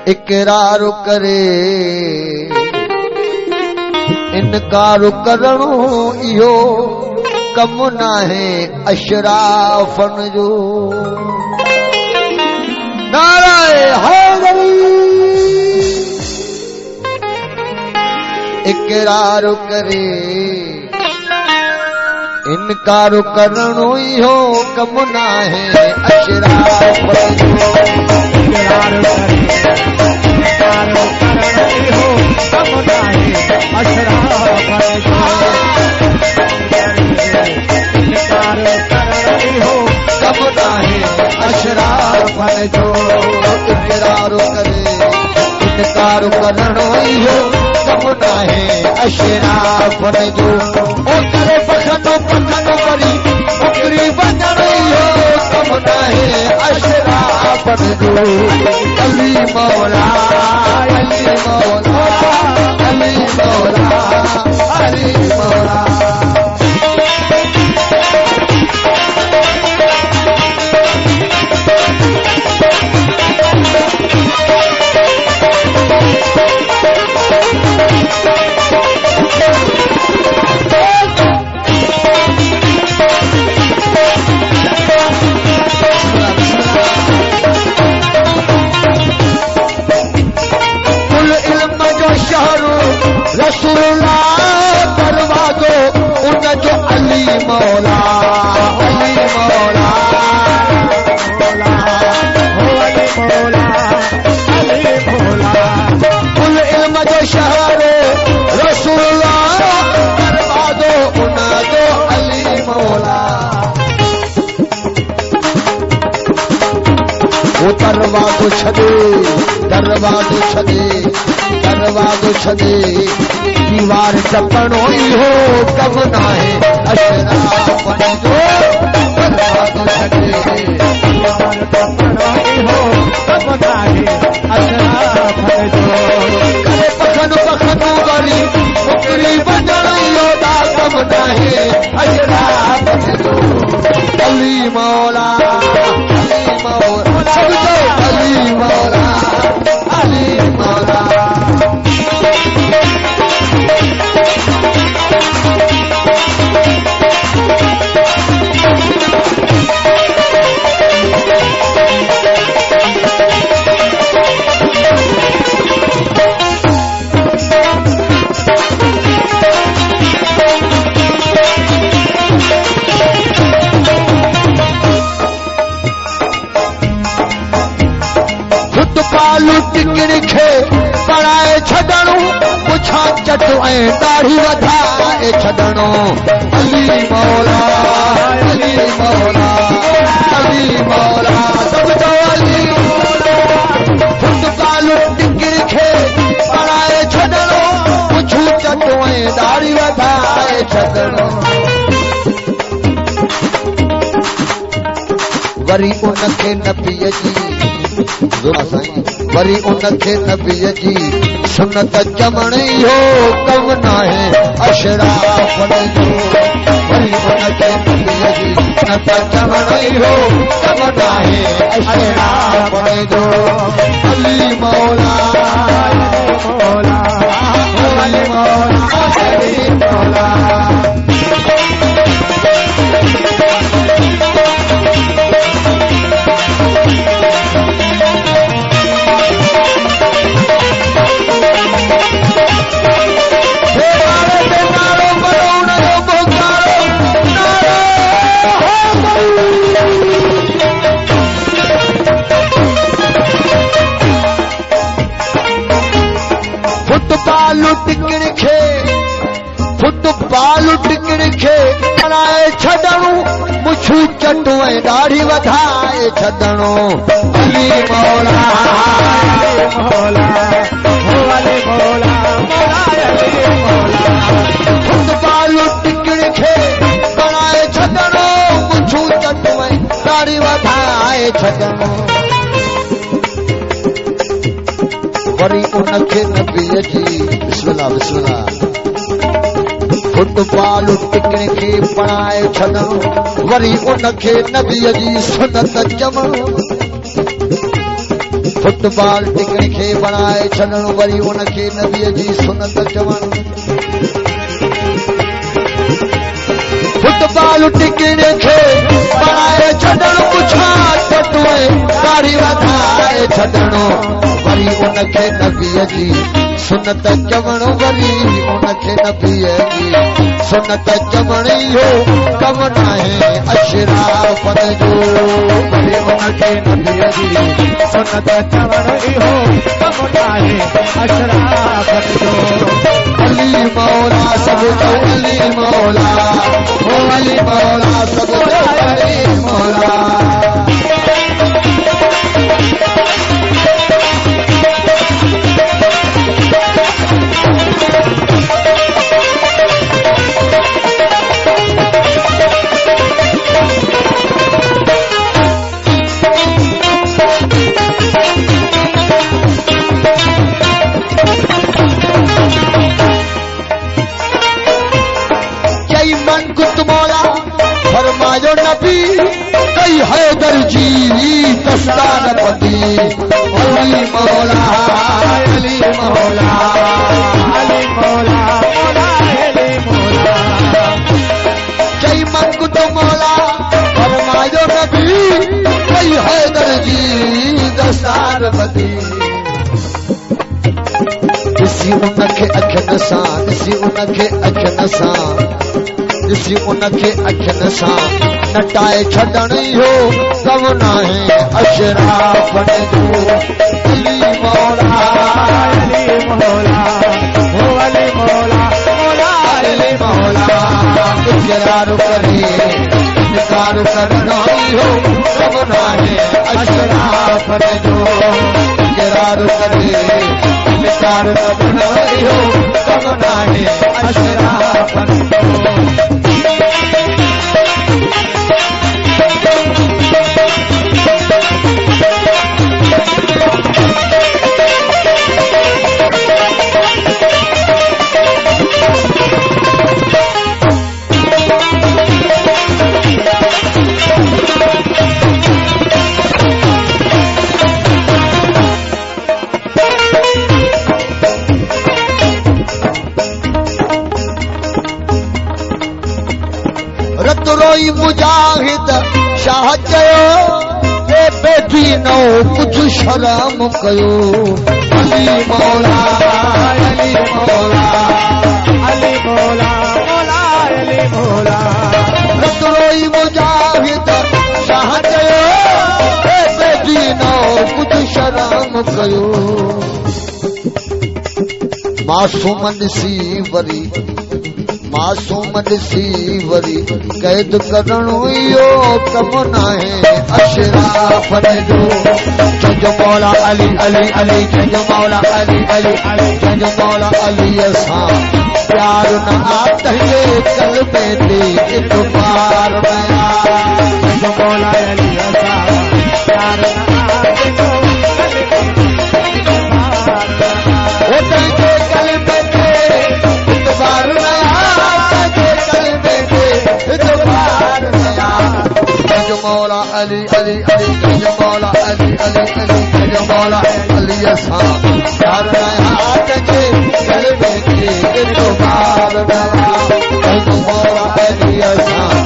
इकरार करे इनकार करणो इहो कम नाहे अशराफन जो। नाराए हैदरी इकरार करे इनकार करणो इहो कम नाहे अशराफन जो। इकरार करे इनकार करणो इहो कम नाहे अशराफन जो। इनकार करणो इहो कम नाहे अशराफन जो। इकरार करे इनकार करणो इहो कम नाहे अशराफन जो। ओ करे पखनो पखनो वरी उकरी वञण इहो कम नाहे अशराफन जो। अली मौला अली मौला अली मौला अली मौला। रसूलुल्लाह दरवाज़ो उन जो अली मौला अली मौला मौला हो अली मौला अली मौला। कुल इल्म जो शहर रसूलुल्लाह दरवाज़ो उन जो अली मौला। वो दरवाज़ो छॾे दरवाज़ो छॾे दरवाज़ो छॾे दीवार टपणो इहो कम नाहे अशराफन जो। दरवाज़ो छॾे दीवार टपणो इहो कम नाहे अशराफन जो। करे पखन पखन वरी उकरी वञण इहो कम नाहे अशराफन जो। अली मौला अली मौला अली मौला अली मौला। टिकड़ खे पढ़ाए छॾणो पुछा चट ऐं दाढ़ी वधाए छॾणो। अली मौला अली मौला अली मौला सब जो अली मौला। फुटकालू टिकड़ खे पढ़ाए छॾणो पुछू चट ऐं दाढ़ी वधाए छॾणो। वरी उनखे नबीअ जी वरी उनखे नबीअ जी सुनत चवण इहो कम नाहे अशराफन जो। वरी उनखे नबीअ जी सुनत चवण इहो कम नाहे अशराफन जो। अली मौला मौला अली मौला अली मौला। फुटबालू टिकड़ खे पढ़ाए छॾणो मुछू चटू ऐं दाढ़ी वधाए छॾणो। अली मौला मौला हो अली मौला अली मौला। फुटबालू टिकड़ खे पढ़ाए छॾणो मुछू चटू ऐं दाढ़ी वधाए छॾणो। वरी उनखे नबीअ जी बिस्मिल्लाह बिस्मिल्लाह फुटबॉल टिकड़ खे पढ़ाए छॾणो वरी उनखे नबीअ जी सुनत चवणो। फुटबॉल टिकड़ी खे बणाए छॾणु वरी उनखे नबीअ जी सुनत चवणु फुटबॉल टिकड़ी खे बणाए छॾणु पुछा टटुए दाढ़ी वधाए छॾणु वरी उनखे नबीअ जी सुनत चवणु वरी उनखे नबीअ जी सुनत चवणु इहो कमु नाहे अशराफ़त जो वरी उनखे नबीअ जी सुनत चवणु इहो कमु नाहे अशराफ़त जो अली मौला सब जो अली मौला ओ अली मौला सब जो अली मौला फरमायो नबी कई हैदर जी दस्तान पति अली मौला अली मौला अली मौला अली मौला कई मंगत मौला फरमायो नबी कई हैदर जी दस्तान पति ॾिसी उनखे अखियुनि सां ॾिसी उनखे अखियुनि सां ॾिसी उनखे अखियुनि सां नटाए छॾणु इहो कमु नाहे अशराफ़त जो अली मौला अली मौला ओ अली मौला मौला अली मौला इक़रार करे इनकार करणु इहो कमु नाहे अशराफ़त जो इक़रार करे इनकार करणु इहो कमु नाहे अशराफ़त जो मुजाहिद शाह चयो ए बेटी नो कुछ शर्म कयो अली मौला अली मौला अली मौला मौला अली मौला रतरोई मुजाहिद शाह चयो ए बेटी नो कुछ शर्म कयो मासूम ॾिसी वरी मासूम ॾिसी वरी कैद करणु इहो कमु नाहे अशराफ़त जो चइजो मौला अली अली अली चइजो मौला अली अली अली चइजो मौला अलीअ सां प्यार न आतंजे क़ल्बे ते इतबार मया चइजो मौला अलीअ सां प्यार न आतंजे मौला अली अली अली जय मौला अली अली अली जय मौला अली सां प्यार हाथ के गले में के इतबार जय मौला अली सां